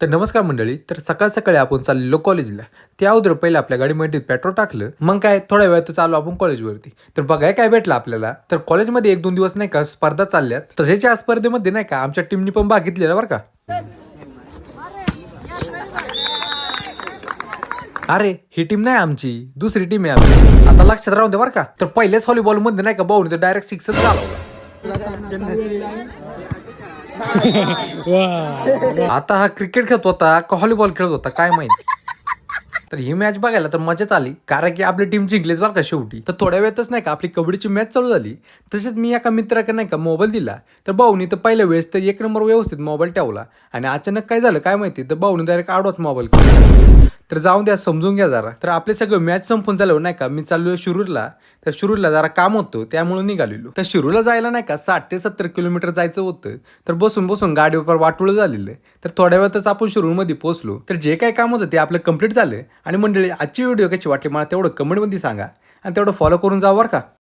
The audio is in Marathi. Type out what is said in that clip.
तर नमस्कार मंडळी. तर सकाळ सकाळी आपण चाललेलो कॉलेजला. त्या अगोदर पहिले आपल्या गाडीमध्ये पेट्रोल टाकलं, मग काय थोड्या वेळात चालू आपण कॉलेजवरती. तर बघाय काय भेटलं आपल्याला, तर कॉलेजमध्ये 1-2 दिवस नाही का स्पर्धा चालल्यात. तसेच या स्पर्धेमध्ये नाही का आमच्या टीमनी पण भाग घेतलेला बरं का. अरे ही टीम नाही आमची, दुसरी टीम आहे आमची. आता लक्षात राहून दे बरं का. तर पहिल्याच व्हॉलीबॉल मध्ये नाही का भाऊने तर डायरेक्ट सिक्सच घालवला. आता हा क्रिकेट खेळत होता का व्हॉलीबॉल खेळत होता काय माहिती. तर ही मॅच बघायला तर मजाच आली, कारण की आपली टीम जिंकलीच बरं का शेवटी. तर थोड्या वेळातच नाही का आपली कबड्डीची मॅच चालू झाली. तसेच मी एका मित्राकडे नाही का मोबाईल दिला. तर भाऊनी तर पहिल्या वेळेस तर 1 नंबर व्यवस्थित मोबाईल ठेवला आणि अचानक काय झालं काय माहिती, तर भाऊनी डायरेक्ट आडवाच मोबाईल केला. तर जाऊन द्या, समजून घ्या जरा. तर आपले सगळं मॅच संपून झालं नाही का, मी चाललो शिरूरला. तर शिरूरला जरा काम होतं त्यामुळे निघालेलो. तर शिरूरला जायला नाही का 60 ते 70 किलोमीटर जायचं होतं. तर बसून बसून गाडीवर वाटुळं झालेलं. तर थोड्या वेळातच आपण शिरूरमध्ये पोहोचलो. तर जे काही काम होतं ते आपलं कंप्लीट झालं. आणि मंडळी, आजची व्हिडिओ कशी वाटली मला तेवढं कमेंटमध्ये सांगा आणि तेवढं फॉलो करून जावं बरं का.